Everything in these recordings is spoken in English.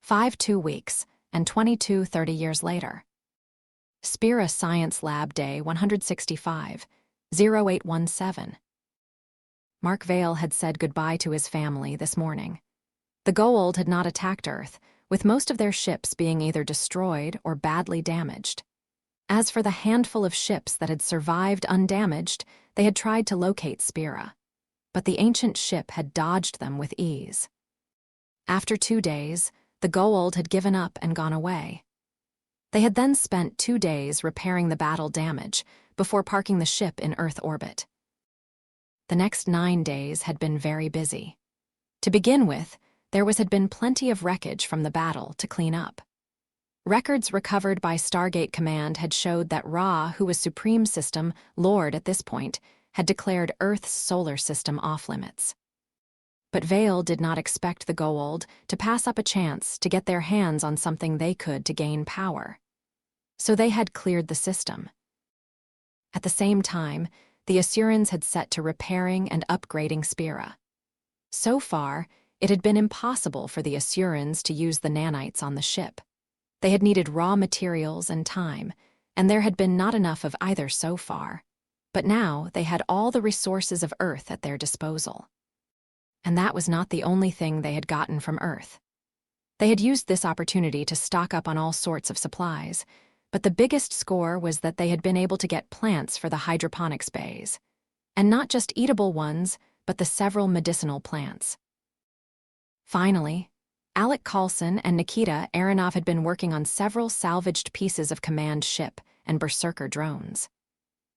2 weeks, and 22 30 years later. Spera Science Lab Day 165, 0817. Mark Vale had said goodbye to his family this morning. The Goa'uld had not attacked Earth, with most of their ships being either destroyed or badly damaged. As for the handful of ships that had survived undamaged, they had tried to locate Spera, but the ancient ship had dodged them with ease. After 2 days, the Goa'uld had given up and gone away. They had then spent 2 days repairing the battle damage before parking the ship in Earth orbit. The next 9 days had been very busy. To begin with, there had been plenty of wreckage from the battle to clean up. Records recovered by Stargate Command had showed that Ra, who was Supreme System Lord at this point, had declared Earth's solar system off-limits. But Vale did not expect the Goa'uld to pass up a chance to get their hands on something they could to gain power. So they had cleared the system. At the same time, the Ursinians had set to repairing and upgrading Spera. So far, it had been impossible for the Ursinians to use the nanites on the ship. They had needed raw materials and time, and there had been not enough of either so far. But now they had all the resources of Earth at their disposal. And that was not the only thing they had gotten from Earth. They had used this opportunity to stock up on all sorts of supplies, but the biggest score was that they had been able to get plants for the hydroponics bays. And not just eatable ones, but the several medicinal plants. Finally, Alec Coulson and Nikita Aronov had been working on several salvaged pieces of command ship and berserker drones.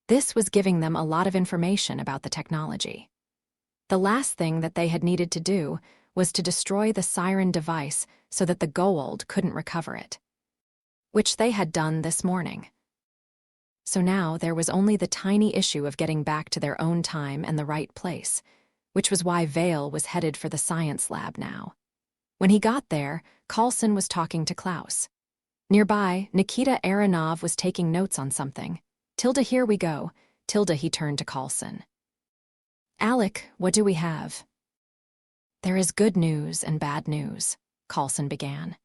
This was giving them a lot of information about the technology. The last thing that they had needed to do was to destroy the siren device so that the Goa'uld couldn't recover it, which they had done this morning. So now there was only the tiny issue of getting back to their own time and the right place, which was why Vale was headed for the science lab now. When he got there, Coulson was talking to Klaus. Nearby, Nikita Aronov was taking notes on something. "Tilda, here we go." "Tilda," he turned to Coulson. "Alec, what do we have?" "There is good news and bad news," Coulson began.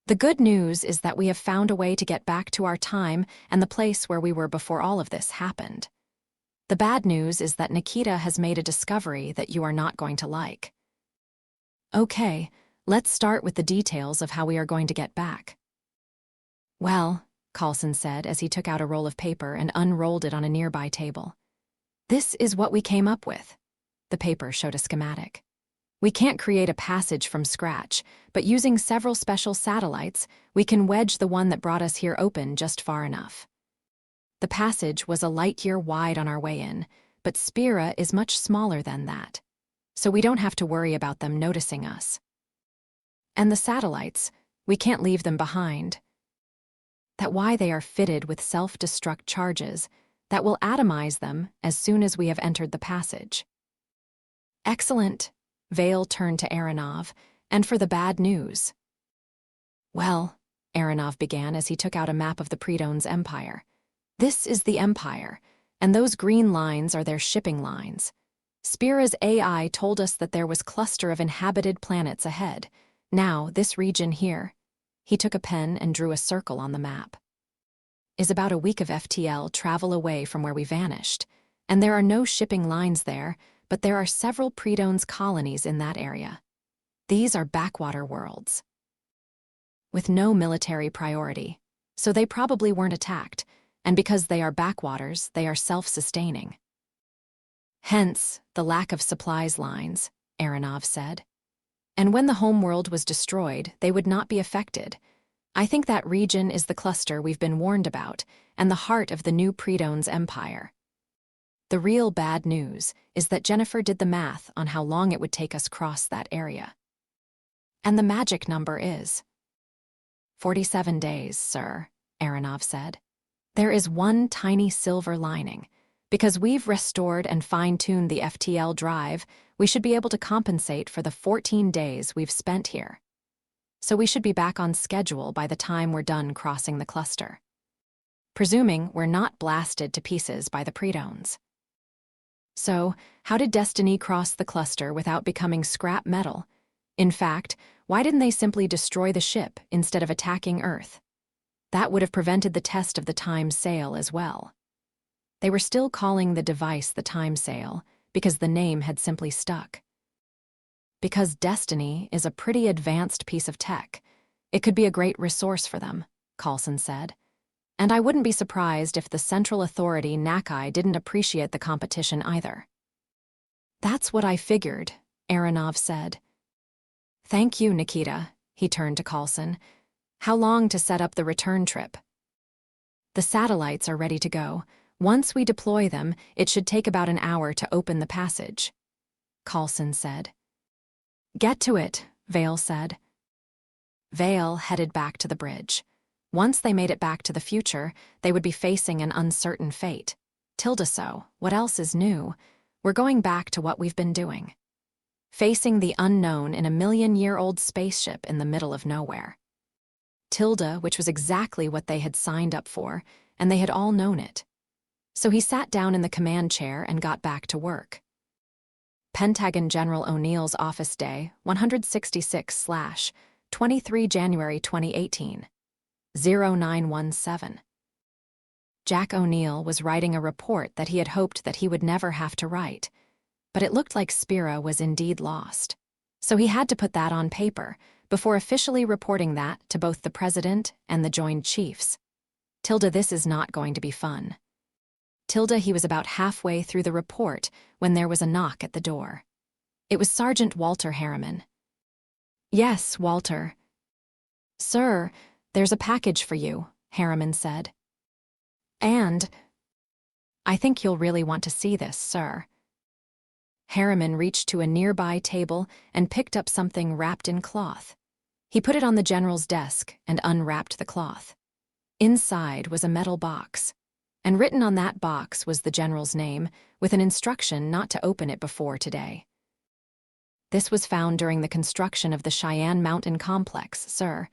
"The good news is that we have found a way to get back to our time and the place where we were before all of this happened. The bad news is that Nikita has made a discovery that you are not going to like." "Okay, let's start with the details of how we are going to get back." "Well," Coulson said as he took out a roll of paper and unrolled it on a nearby table. "This is what we came up with." The paper showed a schematic. "We can't create a passage from scratch, but using several special satellites, we can wedge the one that brought us here open just far enough. The passage was a light-year wide on our way in, but Spera is much smaller than that, so we don't have to worry about them noticing us. And the satellites, we can't leave them behind. That's why they are fitted with self-destruct charges that will atomize them as soon as we have entered the passage." "Excellent." Vale turned to Aronov, "and for the bad news?" "Well," Aronov began as he took out a map of the Predone's empire. "This is the empire, and those green lines are their shipping lines. Spera's AI told us that there was a cluster of inhabited planets ahead. Now, this region here," he took a pen and drew a circle on the map, "is about a week of FTL travel away from where we vanished, and there are no shipping lines there, but there are several Predone's colonies in that area. These are backwater worlds with no military priority, so they probably weren't attacked, and because they are backwaters, they are self-sustaining. Hence, the lack of supplies lines," Aronov said. "And when the homeworld was destroyed, they would not be affected. I think that region is the cluster we've been warned about, and the heart of the new Predone's empire. The real bad news is that Jennifer did the math on how long it would take us cross that area. And the magic number is 47 days, sir," Aronov said. "There is one tiny silver lining. Because we've restored and fine-tuned the FTL drive, we should be able to compensate for the 14 days we've spent here. So we should be back on schedule by the time we're done crossing the cluster. Presuming we're not blasted to pieces by the Predones." "So, how did Destiny cross the cluster without becoming scrap metal?" In fact, why didn't they simply destroy the ship instead of attacking Earth? That would have prevented the test of the time sail as well. They were still calling the device the time sail because the name had simply stuck. Because Destiny is a pretty advanced piece of tech, it could be a great resource for them, Coulson said. And I wouldn't be surprised if the central authority, Nakai, didn't appreciate the competition either. That's what I figured, Aronov said. Thank you, Nikita, he turned to Coulson. How long to set up the return trip? The satellites are ready to go. Once we deploy them, it should take about an hour to open the passage, Coulson said. Get to it, Vale said. Vale headed back to the bridge. Once they made it back to the future, they would be facing an uncertain fate. Tilda, so, what else is new? We're going back to what we've been doing. Facing the unknown in a million-year-old spaceship in the middle of nowhere. Tilda, which was exactly what they had signed up for, and they had all known it. So he sat down in the command chair and got back to work. Pentagon General O'Neill's office day, 166/23 January 2018, 0917. Jack O'Neill was writing a report that he had hoped that he would never have to write, but it looked like Spera was indeed lost. So he had to put that on paper before officially reporting that to both the President and the Joint Chiefs. Tilda, this is not going to be fun. Tilda, he was about halfway through the report when there was a knock at the door. It was Sergeant Walter Harriman. Yes, Walter. Sir, there's a package for you, Harriman said. And I think you'll really want to see this, sir. Harriman reached to a nearby table and picked up something wrapped in cloth. He put it on the general's desk and unwrapped the cloth. Inside was a metal box, and written on that box was the general's name, with an instruction not to open it before today. This was found during the construction of the Cheyenne Mountain Complex, sir.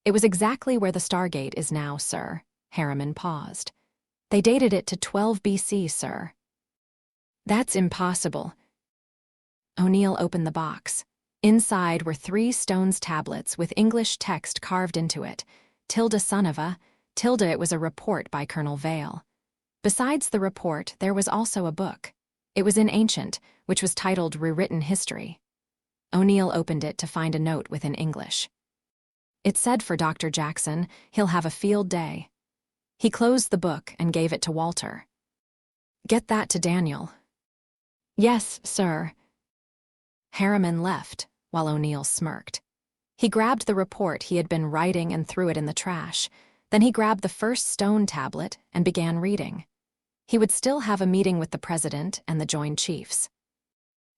It was exactly where the Stargate is now, sir. Harriman paused. They dated it to 12 BC, sir. That's impossible. O'Neill opened the box. Inside were 3 stones tablets with English text carved into it. Tilda son of a, Tilda, it was a report by Colonel Vale. Besides the report, there was also a book. It was in Ancient, which was titled Rewritten History. O'Neill opened it to find a note within English. It said for Dr. Jackson, he'll have a field day. He closed the book and gave it to Walter. Get that to Daniel. Yes, sir. Harriman left, while O'Neill smirked. He grabbed the report he had been writing and threw it in the trash. Then he grabbed the first stone tablet and began reading. He would still have a meeting with the President and the Joint Chiefs.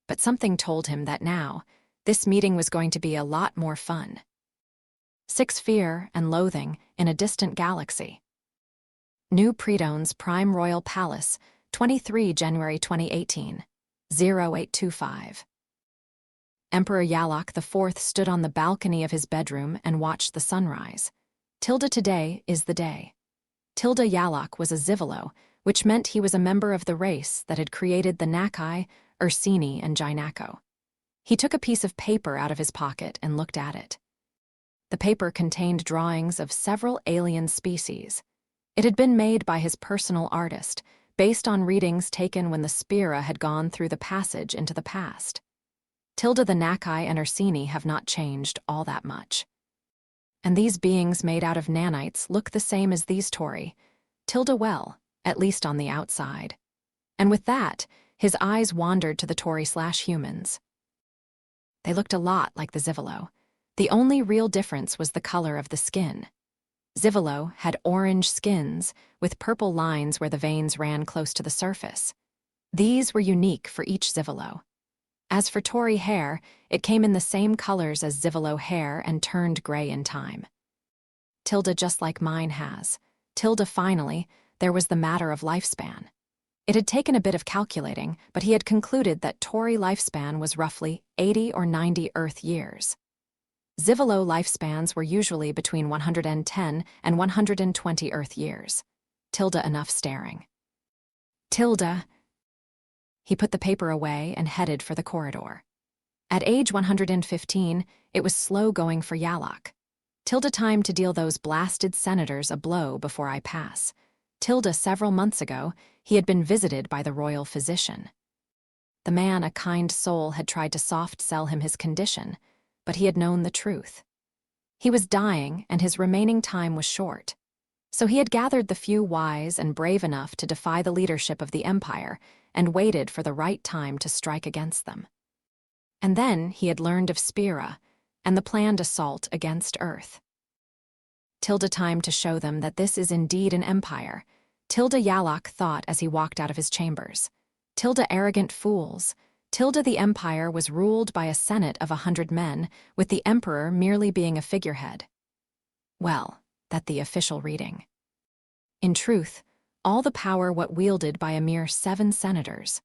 But something told him that now, this meeting was going to be a lot more fun. 6 Fear and Loathing in a Distant Galaxy. New Predone's Prime Royal Palace, 23 January 2018, 0825. Emperor Yalok IV stood on the balcony of his bedroom and watched the sunrise. Tilda, today is the day. Tilda Yalok was a Zivalo, which meant he was a member of the race that had created the Nakai, Ursini, and Jinako. He took a piece of paper out of his pocket and looked at it. The paper contained drawings of several alien species. It had been made by his personal artist, based on readings taken when the Spera had gone through the passage into the past. Tilda, the Nakai and Ursini have not changed all that much. And these beings made out of nanites look the same as these Tori. Tilda well, at least on the outside. And with that, his eyes wandered to the Tori/humans. They looked a lot like the Zivalo. The only real difference was the color of the skin. Zivalo had orange skins with purple lines where the veins ran close to the surface. These were unique for each Zivalo. As for Tori hair, it came in the same colors as Zivalo hair and turned gray in time. Tilda, just like mine has. Tilda, finally, there was the matter of lifespan. It had taken a bit of calculating, but he had concluded that Tori lifespan was roughly 80 or 90 Earth years. Zivalo lifespans were usually between 110 and 120 Earth years. Tilda, enough staring. Tilda. He put the paper away and headed for the corridor. At age 115, it was slow going for Yalok. Tilda time to deal those blasted senators a blow before I pass. Tilda several months ago, he had been visited by the royal physician. The man, a kind soul, had tried to soft-sell him his condition, but he had known the truth. He was dying, and his remaining time was short. So he had gathered the few wise and brave enough to defy the leadership of the empire and waited for the right time to strike against them. And then he had learned of Spera and the planned assault against Earth. Tilda time to show them that this is indeed an empire. Tilda Yalok thought as he walked out of his chambers. Tilda arrogant fools. Tilda the empire was ruled by a senate of 100 men, with the emperor merely being a figurehead. Well, that the official reading. In truth, all the power wielded by a mere 7 senators.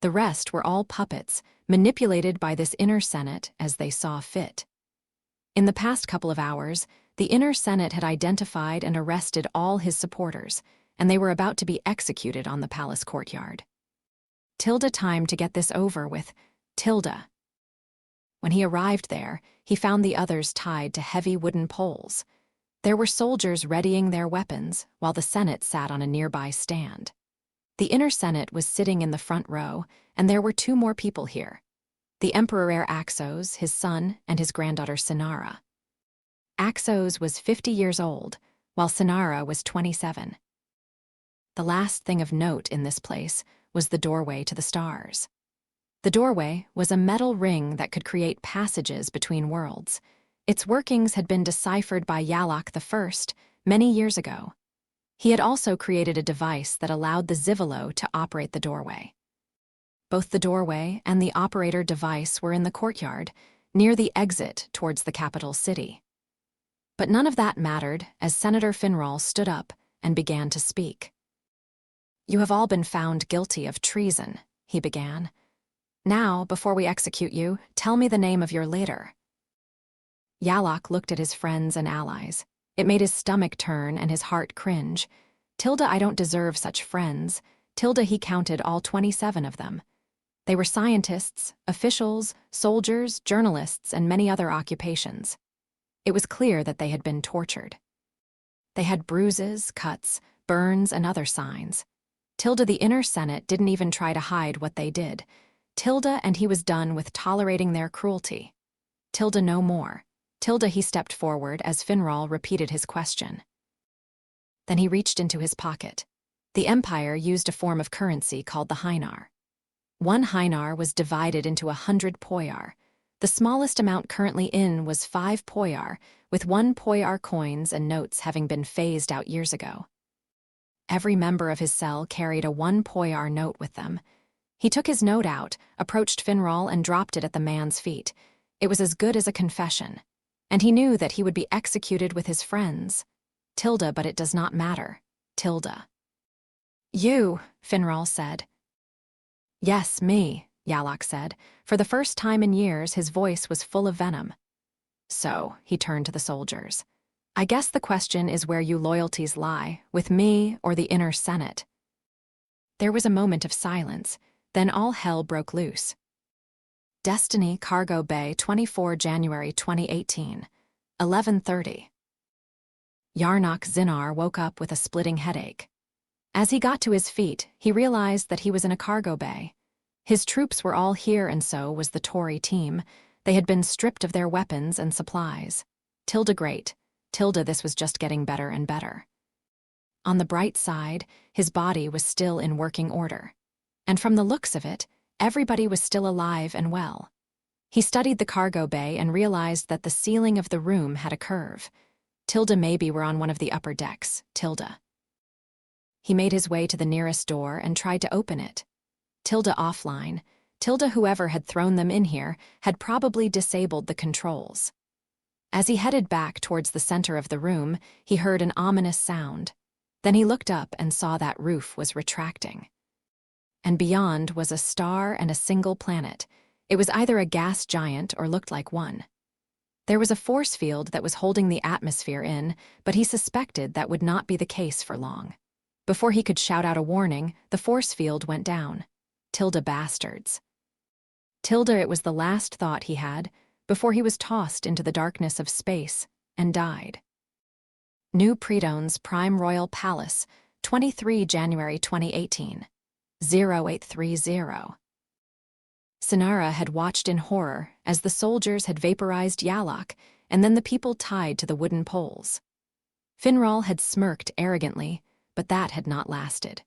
The rest were all puppets, manipulated by this inner senate as they saw fit. In the past couple of hours, the inner senate had identified and arrested all his supporters, and they were about to be executed on the palace courtyard. Tilda time to get this over with. Tilda. When he arrived there, he found the others tied to heavy wooden poles. There were soldiers readying their weapons, while the Senate sat on a nearby stand. The inner Senate was sitting in the front row, and there were 2 more people here. The Emperor Axos, his son, and his granddaughter Sinara. Axos was 50 years old, while Sinara was 27. The last thing of note in this place was the doorway to the stars. The doorway was a metal ring that could create passages between worlds. Its workings had been deciphered by Yalok I many years ago. He had also created a device that allowed the Zivalo to operate the doorway. Both the doorway and the operator device were in the courtyard, near the exit towards the capital city. But none of that mattered as Senator Finral stood up and began to speak. "You have all been found guilty of treason," he began. "Now, before we execute you, tell me the name of your leader." Yalok looked at his friends and allies. It made his stomach turn and his heart cringe. Tilda, I don't deserve such friends. Tilda, he counted all 27 of them. They were scientists, officials, soldiers, journalists, and many other occupations. It was clear that they had been tortured. They had bruises, cuts, burns, and other signs. Tilda the inner Senate didn't even try to hide what they did. Tilda and he was done with tolerating their cruelty. Tilda no more. Tilda he stepped forward as Finral repeated his question. Then he reached into his pocket. The Empire used a form of currency called the Hynar. 1 Hynar was divided into 100 poyar. The smallest amount currently in was 5 poyar, with 1 poyar coins and notes having been phased out years ago. Every member of his cell carried a 1 poyar note with them. He took his note out, approached Finral, and dropped it at the man's feet. It was as good as a confession. And he knew that he would be executed with his friends. Tilda, but it does not matter. Tilda. "You," Finral said. "Yes, me," Yalok said. For the first time in years, his voice was full of venom. "So," he turned to the soldiers, "I guess the question is where you loyalties lie, with me or the inner Senate." There was a moment of silence, then all hell broke loose. Destiny, Cargo Bay, 24 January 2018, 11:30. Yarnock Zinar woke up with a splitting headache. As he got to his feet, he realized that he was in a cargo bay. His troops were all here, and so was the Tory team. They had been stripped of their weapons and supplies. Tilda great. Tilda this was just getting better and better. On the bright side, his body was still in working order. And from the looks of it, everybody was still alive and well. He studied the cargo bay and realized that the ceiling of the room had a curve. Tilda maybe were on one of the upper decks. Tilda. He made his way to the nearest door and tried to open it. Tilda offline. Tilda whoever had thrown them in here had probably disabled the controls. As he headed back towards the center of the room, he heard an ominous sound. Then he looked up and saw that roof was retracting. And beyond was a star and a single planet. It was either a gas giant or looked like one. There was a force field that was holding the atmosphere in, but he suspected that would not be the case for long. Before he could shout out a warning, the force field went down. Tilda bastards. Tilda, it was the last thought he had before he was tossed into the darkness of space and died. New Predone's Prime Royal Palace, 23 January 2018, 0830. Sinara had watched in horror as the soldiers had vaporized Yalok and then the people tied to the wooden poles. Finral had smirked arrogantly, but that had not lasted.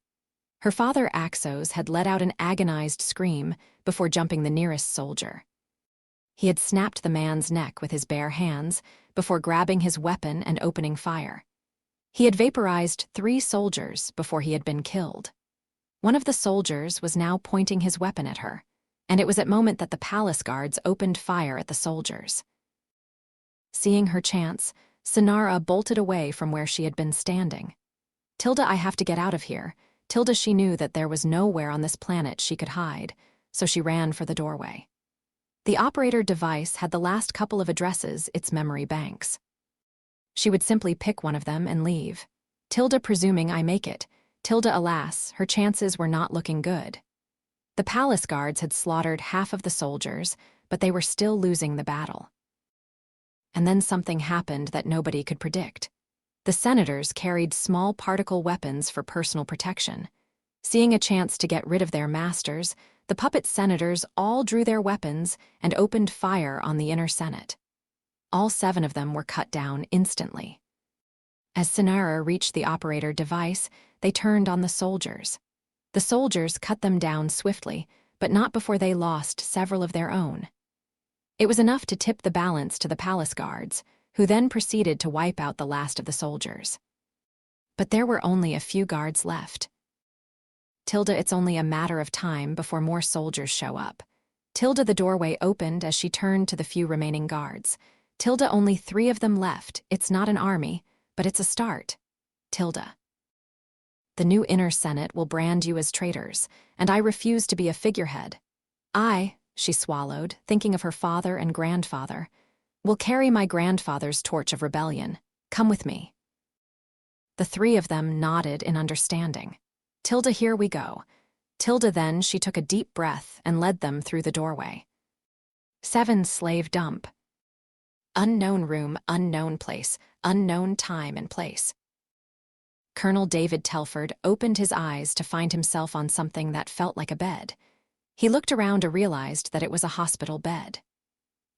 Her father Axos had let out an agonized scream before jumping the nearest soldier. He had snapped the man's neck with his bare hands before grabbing his weapon and opening fire. He had vaporized 3 soldiers before he had been killed. One of the soldiers was now pointing his weapon at her, and it was at moment that the palace guards opened fire at the soldiers. Seeing her chance, Sinara bolted away from where she had been standing. Tilda, I have to get out of here. Tilda, she knew that there was nowhere on this planet she could hide, so she ran for the doorway. The operator device had the last couple of addresses its memory banks. She would simply pick one of them and leave. Tilda, presuming I make it. Tilda, alas, her chances were not looking good. The palace guards had slaughtered half of the soldiers, but they were still losing the battle. And then something happened that nobody could predict. The senators carried small particle weapons for personal protection. Seeing a chance to get rid of their masters, the puppet senators all drew their weapons and opened fire on the inner Senate. All 7 of them were cut down instantly. As Sinara reached the operator device, they turned on the soldiers. The soldiers cut them down swiftly, but not before they lost several of their own. It was enough to tip the balance to the palace guards, who then proceeded to wipe out the last of the soldiers. But there were only a few guards left. Tilda, it's only a matter of time before more soldiers show up. Tilda, the doorway opened as she turned to the few remaining guards. Tilda, only 3 of them left. It's not an army, but it's a start. Tilda. The new inner Senate will brand you as traitors, and I refuse to be a figurehead. She swallowed, thinking of her father and grandfather, will carry my grandfather's torch of rebellion. Come with me. The 3 of them nodded in understanding. Tilda, here we go. Tilda, then she took a deep breath and led them through the doorway. 7 slave dump. Unknown room, unknown place, unknown time and place. Colonel David Telford opened his eyes to find himself on something that felt like a bed. He looked around and realized that it was a hospital bed.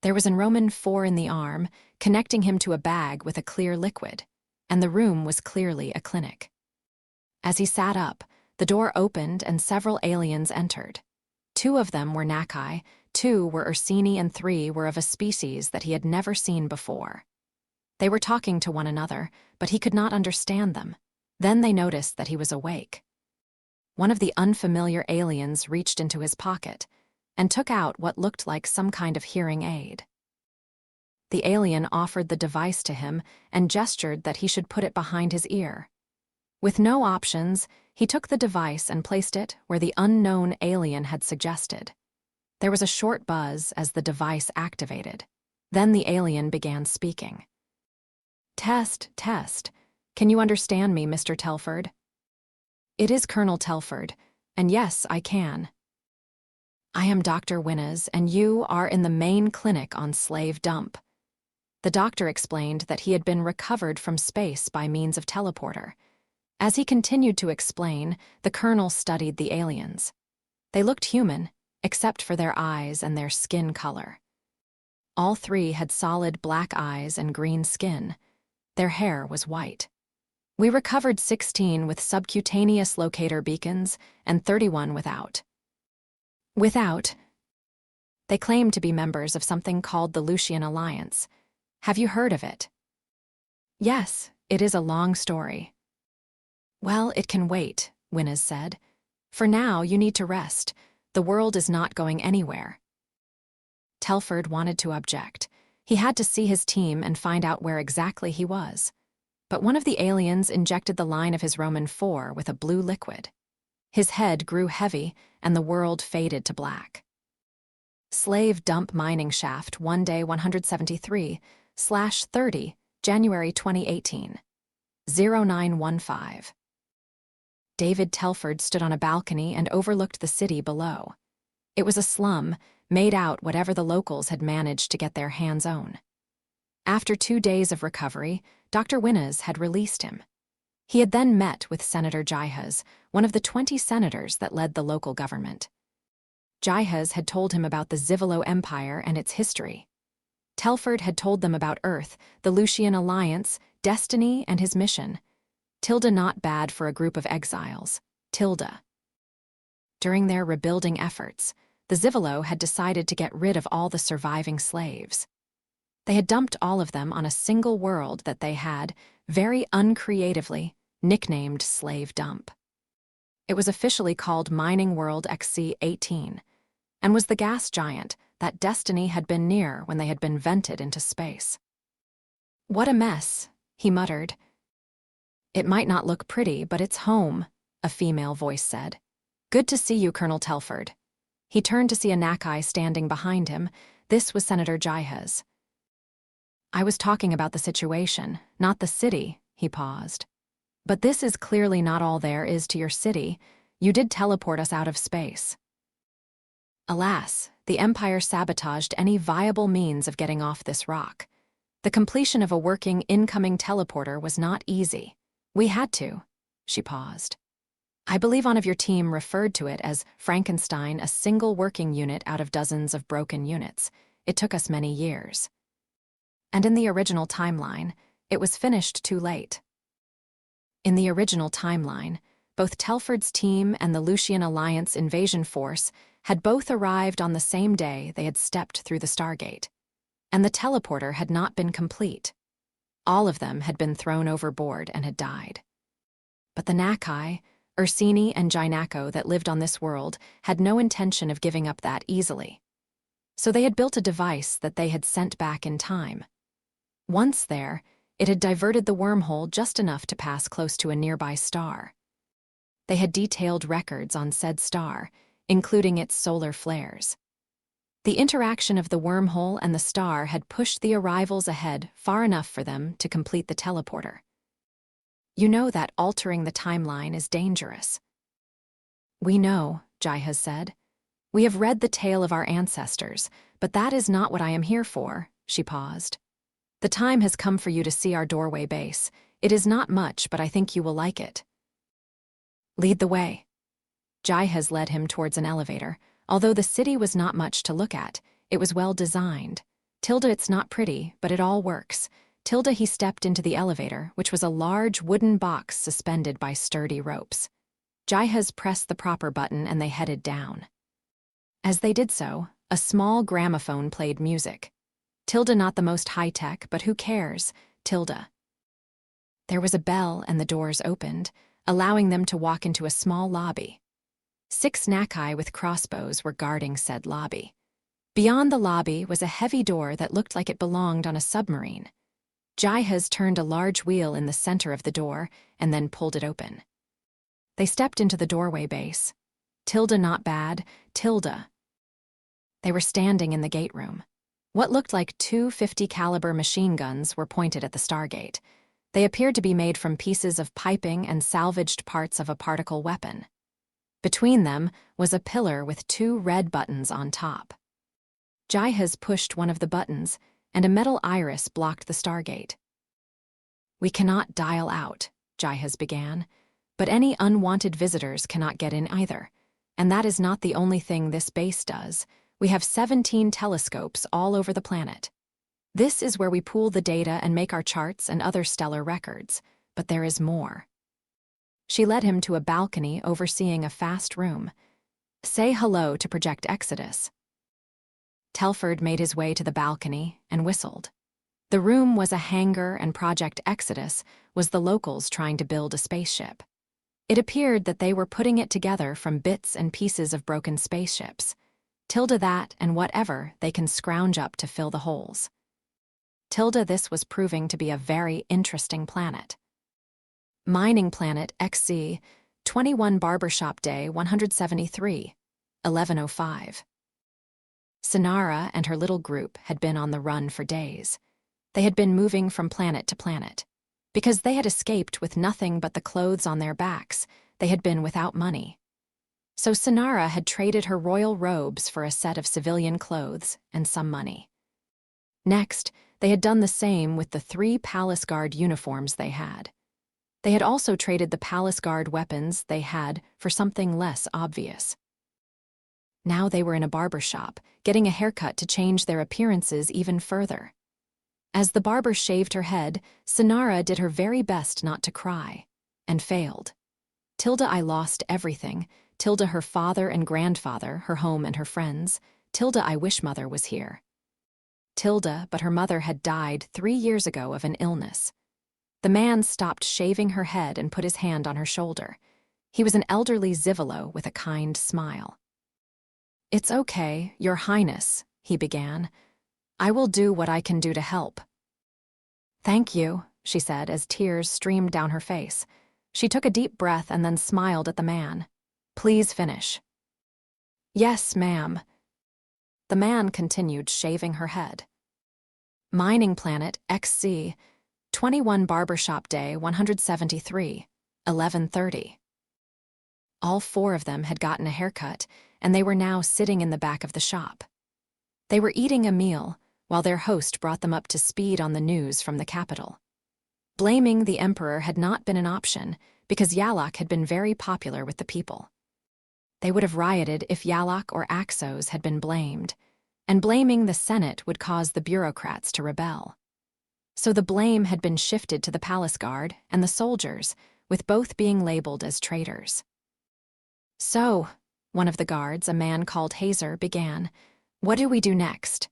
There was an Roman 4 in the arm, connecting him to a bag with a clear liquid, and the room was clearly a clinic. As he sat up, the door opened and several aliens entered. 2 of them were Nakai, 2 were Ursini, and 3 were of a species that he had never seen before. They were talking to one another, but he could not understand them. Then they noticed that he was awake. One of the unfamiliar aliens reached into his pocket and took out what looked like some kind of hearing aid. The alien offered the device to him and gestured that he should put it behind his ear. With no options, he took the device and placed it where the unknown alien had suggested. There was a short buzz as the device activated. Then the alien began speaking. Test, test. Can you understand me, Mr. Telford? It is Colonel Telford, and yes, I can. I am Dr. Winnes, and you are in the main clinic on Slave Dump. The doctor explained that he had been recovered from space by means of teleporter. As he continued to explain, the colonel studied the aliens. They looked human, except for their eyes and their skin color. All 3 had solid black eyes and green skin. Their hair was white. We recovered 16 with subcutaneous locator beacons and 31 without. Without? They claim to be members of something called the Lucian Alliance. Have you heard of it? Yes, it is a long story. Well, it can wait, Winnes said. For now, you need to rest. The world is not going anywhere. Telford wanted to object. He had to see his team and find out where exactly he was. But one of the aliens injected the line of his Roman 4 with a blue liquid. His head grew heavy, and the world faded to black. Slave Dump Mining Shaft, 1 day 173/30, January 2018, 0915. David Telford stood on a balcony and overlooked the city below. It was a slum, made out whatever the locals had managed to get their hands on. After 2 days of recovery, Dr. Winnes had released him. He had then met with Senator Jihaz, one of the 20 senators that led the local government. Jihaz had told him about the Zivalo Empire and its history. Telford had told them about Earth, the Lucian Alliance, destiny, and his mission. Not bad for a group of exiles. During their rebuilding efforts, the Zivalo had decided to get rid of all the surviving slaves. They had dumped all of them on a single world that they had, very uncreatively, nicknamed Slave Dump. It was officially called Mining World XC-18, and was the gas giant that Destiny had been near when they had been vented into space. "What a mess," he muttered. "It might not look pretty, but it's home," a female voice said. "Good to see you, Colonel Telford." He turned to see a Nakai standing behind him. This was Senator Jihaz. "I was talking about the situation, not the city," he paused. "But this is clearly not all there is to your city. You did teleport us out of space." Alas, the Empire sabotaged any viable means of getting off this rock. The completion of a working incoming teleporter was not easy. "We had to." She paused. "I believe one of your team referred to it as Frankenstein, a single working unit out of dozens of broken units. It took us many years. And in the original timeline, it was finished too late." In the original timeline, both Telford's team and the Lucian Alliance invasion force had both arrived on the same day they had stepped through the Stargate, and the teleporter had not been complete. All of them had been thrown overboard and had died. But the Nakai, Ursini, and Jinako that lived on this world had no intention of giving up that easily. So they had built a device that they had sent back in time. Once there, it had diverted the wormhole just enough to pass close to a nearby star. They had detailed records on said star, including its solar flares. The interaction of the wormhole and the star had pushed the arrivals ahead far enough for them to complete the teleporter. "You know that altering the timeline is dangerous." "We know," Jihaz said. "We have read the tale of our ancestors, but that is not what I am here for." She paused. "The time has come for you to see our doorway base. It is not much, but I think you will like it." "Lead the way." Jihaz led him towards an elevator. Although the city was not much to look at, it was well designed. "It's not pretty, but it all works." He stepped into the elevator, which was a large wooden box suspended by sturdy ropes. Jihaz pressed the proper button and they headed down. As they did so, a small gramophone played music. Not the most high-tech, but who cares? There was a bell and the doors opened, allowing them to walk into a small lobby. 6 Nakai with crossbows were guarding said lobby. Beyond the lobby was a heavy door that looked like it belonged on a submarine. Jihaz turned a large wheel in the center of the door and then pulled it open. They stepped into the doorway base. Not bad. They were standing in the gate room. What looked like 2 50-caliber machine guns were pointed at the Stargate. They appeared to be made from pieces of piping and salvaged parts of a particle weapon. Between them was a pillar with 2 red buttons on top. Jihaz pushed one of the buttons, and a metal iris blocked the Stargate. "We cannot dial out," Jihaz began, "but any unwanted visitors cannot get in either. And that is not the only thing this base does. We have 17 telescopes all over the planet. This is where we pool the data and make our charts and other stellar records. But there is more." She led him to a balcony overseeing a fast room. "Say hello to Project Exodus." Telford made his way to the balcony and whistled. The room was a hangar, and Project Exodus was the locals trying to build a spaceship. It appeared that they were putting it together from bits and pieces of broken spaceships. That and whatever they can scrounge up to fill the holes. This was proving to be a very interesting planet. Mining Planet XC, 21 Barbershop Day 173, 11:05. Sinara and her little group had been on the run for days. They had been moving from planet to planet. Because they had escaped with nothing but the clothes on their backs, they had been without money. So Sinara had traded her royal robes for a set of civilian clothes and some money. Next, they had done the same with the 3 palace guard uniforms they had. They had also traded the palace guard weapons they had for something less obvious. Now they were in a barber shop, getting a haircut to change their appearances even further. As the barber shaved her head, Sinara did her very best not to cry, and failed. I lost everything. Her father and grandfather, her home and her friends. I wish mother was here. But her mother had died 3 years ago of an illness. The man stopped shaving her head and put his hand on her shoulder. He was an elderly Zivolo with a kind smile. "It's okay, Your Highness," he began. "I will do what I can do to help." "Thank you," she said as tears streamed down her face. She took a deep breath and then smiled at the man. "Please finish." "Yes, ma'am." The man continued shaving her head. Mining Planet XC, 21 Barbershop Day 173, 11:30. All 4 of them had gotten a haircut, and they were now sitting in the back of the shop. They were eating a meal, while their host brought them up to speed on the news from the capital. Blaming the emperor had not been an option, because Yalak had been very popular with the people. They would have rioted if Yalak or Axos had been blamed, and blaming the Senate would cause the bureaucrats to rebel. So the blame had been shifted to the palace guard and the soldiers, with both being labeled as traitors. "So," one of the guards, a man called Hazer, began, "what do we do next?"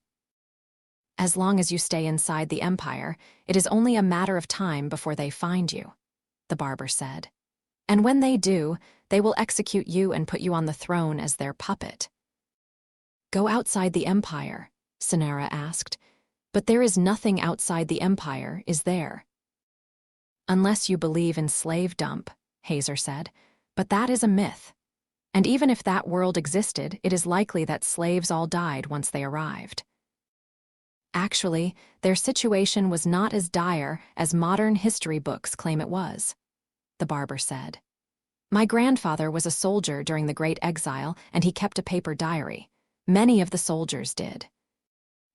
"As long as you stay inside the Empire, it is only a matter of time before they find you," the barber said. "And when they do, they will execute you and put you on the throne as their puppet." "Go outside the Empire?" Sinara asked. "But there is nothing outside the Empire, is there?" "Unless you believe in slave dump," Hazer said. "But that is a myth. And even if that world existed, it is likely that slaves all died once they arrived." "Actually, their situation was not as dire as modern history books claim it was," the barber said. "My grandfather was a soldier during the Great Exile, and he kept a paper diary. Many of the soldiers did.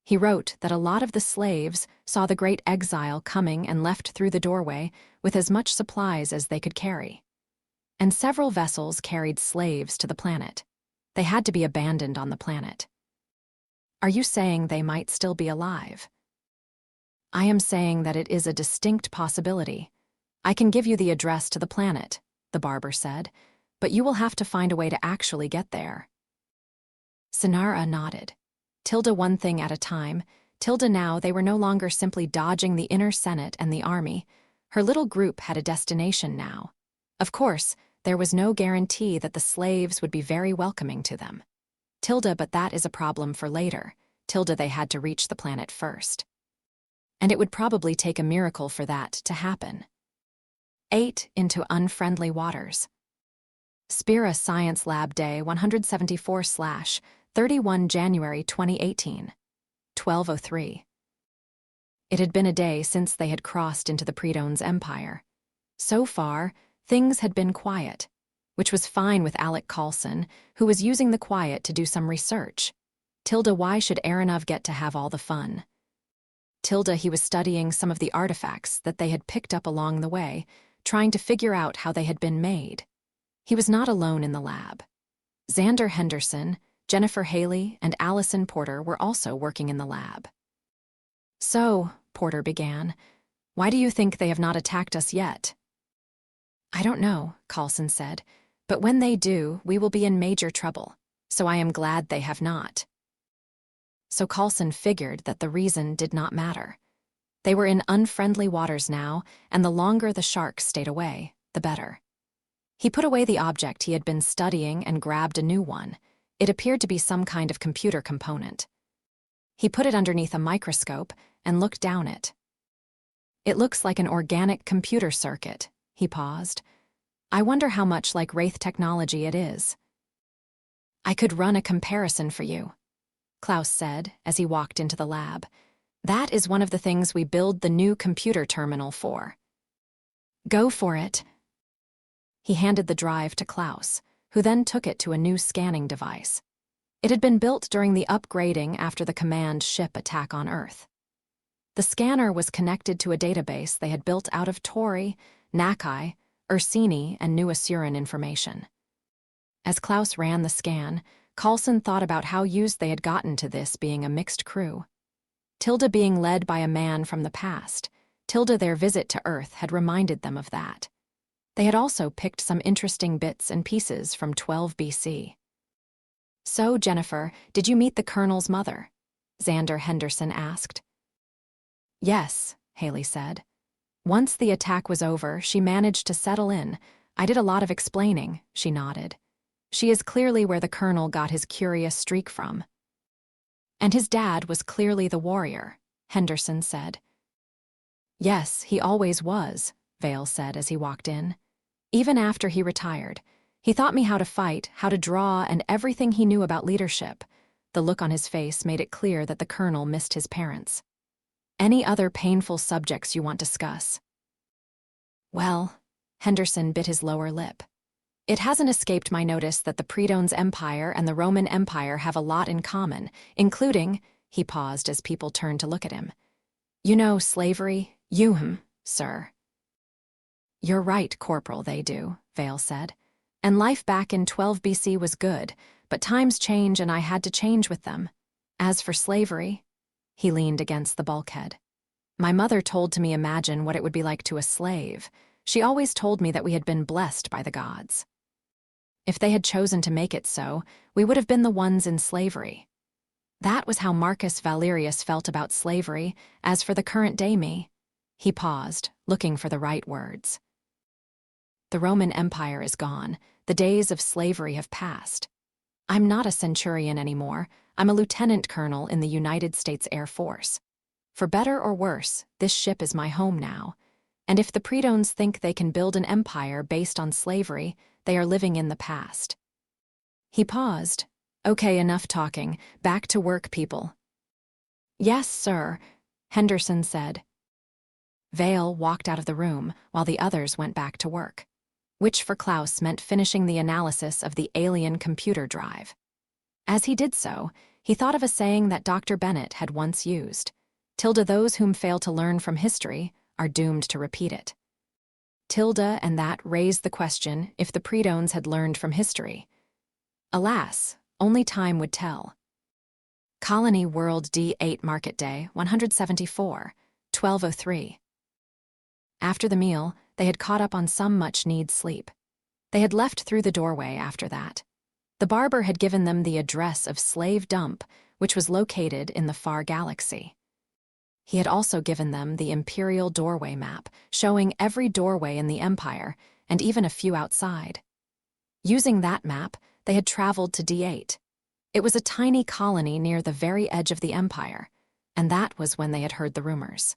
He wrote that a lot of the slaves saw the Great Exile coming and left through the doorway with as much supplies as they could carry. And several vessels carried slaves to the planet. They had to be abandoned on the planet." "Are you saying they might still be alive?" "I am saying that it is a distinct possibility. I can give you the address to the planet," the barber said, "but you will have to find a way to actually get there." Sinara nodded. One thing at a time. Now they were no longer simply dodging the inner Senate and the army. Her little group had a destination now. Of course, there was no guarantee that the slaves would be very welcoming to them. But that is a problem for later. They had to reach the planet first. And it would probably take a miracle for that to happen. 8 into unfriendly waters. Spera Science Lab Day 174/31 January 2018, 12:03. It had been a day since they had crossed into the Predone's empire. So far, things had been quiet, which was fine with Alec Carlson, who was using the quiet to do some research. Why should Aronov get to have all the fun? He was studying some of the artifacts that they had picked up along the way, trying to figure out how they had been made. He was not alone in the lab. Xander Henderson, Jennifer Haley, and Allison Porter were also working in the lab. "So," Porter began, "why do you think they have not attacked us yet?" "I don't know," Carlson said, "but when they do, we will be in major trouble, so I am glad they have not." So Carlson figured that the reason did not matter. They were in unfriendly waters now, and the longer the sharks stayed away, the better. He put away the object he had been studying and grabbed a new one. It appeared to be some kind of computer component. He put it underneath a microscope and looked down it. "It looks like an organic computer circuit," he paused. "I wonder how much like Wraith technology it is." "I could run a comparison for you," Klaus said as he walked into the lab. "That is one of the things we build the new computer terminal for." "Go for it." He handed the drive to Klaus. who then took it to a new scanning device. It had been built during the upgrading after the command ship attack on Earth. The scanner was connected to a database they had built out of Tori, Nakai, Ursini, and New Asuran information. As Klaus ran the scan, Coulson thought about how used they had gotten to this being a mixed crew. Tilda being led by a man from the past, Tilda their visit to Earth had reminded them of that. They had also picked some interesting bits and pieces from 12 BC. "So, Jennifer, did you meet the Colonel's mother?" Xander Henderson asked. "Yes," Haley said. "Once the attack was over, she managed to settle in. I did a lot of explaining," she nodded. "She is clearly where the Colonel got his curious streak from." "And his dad was clearly the warrior," Henderson said. "Yes, he always was," Vale said as he walked in. "Even after he retired, he taught me how to fight, how to draw, and everything he knew about leadership." The look on his face made it clear that the Colonel missed his parents. "Any other painful subjects you want to discuss?" "Well," Henderson bit his lower lip. "It hasn't escaped my notice that the Predones Empire and the Roman Empire have a lot in common, including," he paused as people turned to look at him. "You know, slavery, sir." "You're right, Corporal, they do," Vale said. "And life back in 12 BC was good, but times change and I had to change with them. As for slavery," he leaned against the bulkhead. "My mother told me to imagine what it would be like to a slave. She always told me that we had been blessed by the gods. If they had chosen to make it so, we would have been the ones in slavery. That was how Marcus Valerius felt about slavery. As for the current day me," he paused, looking for the right words. "The Roman Empire is gone. The days of slavery have passed. I'm not a centurion anymore. I'm a lieutenant colonel in the United States Air Force. For better or worse, this ship is my home now. And if the Predones think they can build an empire based on slavery, they are living in the past." He paused. "Okay, enough talking. Back to work, people." "Yes, sir," Henderson said. Vale walked out of the room while the others went back to work, which for Klaus meant finishing the analysis of the alien computer drive. As he did so, he thought of a saying that Dr. Bennett had once used: "Those whom fail to learn from history are doomed to repeat it." And that raised the question if the Predones had learned from history. Alas, only time would tell. Colony World D8 Market Day, 174, 12:03. After the meal, they had caught up on some much-needed sleep. They had left through the doorway after that. The barber had given them the address of Slave Dump, which was located in the far galaxy. He had also given them the Imperial doorway map, showing every doorway in the Empire, and even a few outside. Using that map, they had traveled to D8. It was a tiny colony near the very edge of the Empire, and that was when they had heard the rumors.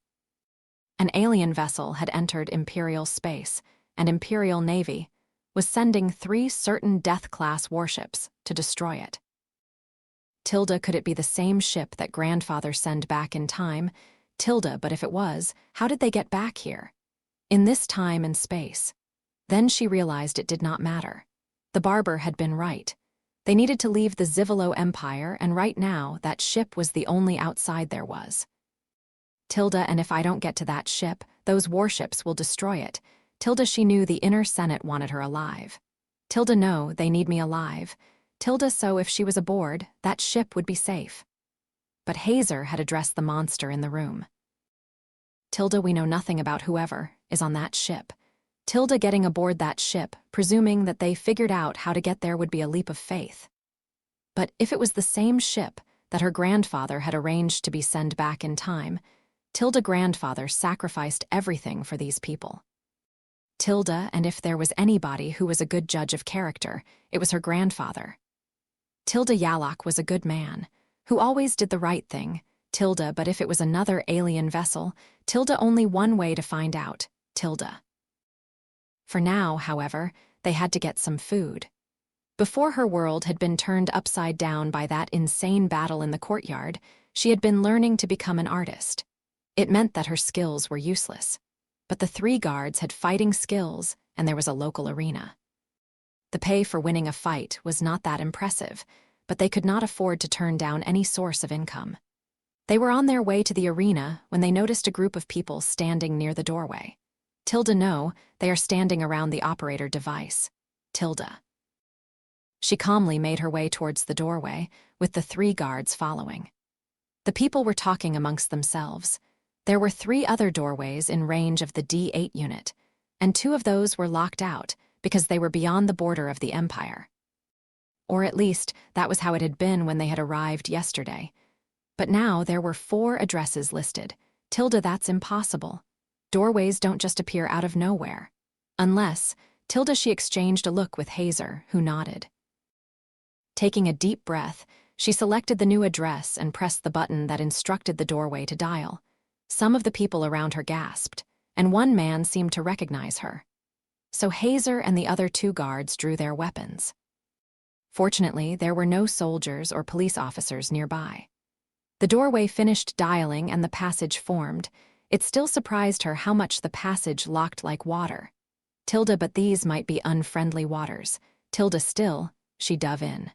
An alien vessel had entered Imperial space, and Imperial Navy was sending 3 certain Death-class warships to destroy it. Could it be the same ship that grandfather sent back in time? But if it was, how did they get back here? In this time and space? Then she realized it did not matter. The barber had been right. They needed to leave the Zivolo Empire, and right now, that ship was the only outside there was. And if I don't get to that ship, those warships will destroy it. She knew the Inner Senate wanted her alive. No, they need me alive. So if she was aboard, that ship would be safe. But Hazer had addressed the monster in the room. We know nothing about whoever is on that ship. Getting aboard that ship, presuming that they figured out how to get there, would be a leap of faith. But if it was the same ship that her grandfather had arranged to be sent back in time, grandfather sacrificed everything for these people. And if there was anybody who was a good judge of character, it was her grandfather. Yalok was a good man, who always did the right thing. But if it was another alien vessel, only one way to find out. For now, however, they had to get some food. Before her world had been turned upside down by that insane battle in the courtyard, she had been learning to become an artist. It meant that her skills were useless. But the 3 guards had fighting skills, and there was a local arena. The pay for winning a fight was not that impressive, but they could not afford to turn down any source of income. They were on their way to the arena when they noticed a group of people standing near the doorway. Tilda no, they are standing around the operator device. Tilda. She calmly made her way towards the doorway, with the 3 guards following. The people were talking amongst themselves. There were 3 other doorways in range of the D8 unit, and 2 of those were locked out because they were beyond the border of the Empire. Or at least, that was how it had been when they had arrived yesterday. But now there were 4 addresses listed. Tilda, that's impossible. Doorways don't just appear out of nowhere. Unless, Tilda, she exchanged a look with Hazer, who nodded. Taking a deep breath, she selected the new address and pressed the button that instructed the doorway to dial. Some of the people around her gasped, and one man seemed to recognize her. So Hazer and the other 2 guards drew their weapons. Fortunately, there were no soldiers or police officers nearby. The doorway finished dialing and the passage formed. It still surprised her how much the passage locked like water. Tilda, but these might be unfriendly waters. Tilda still, she dove in.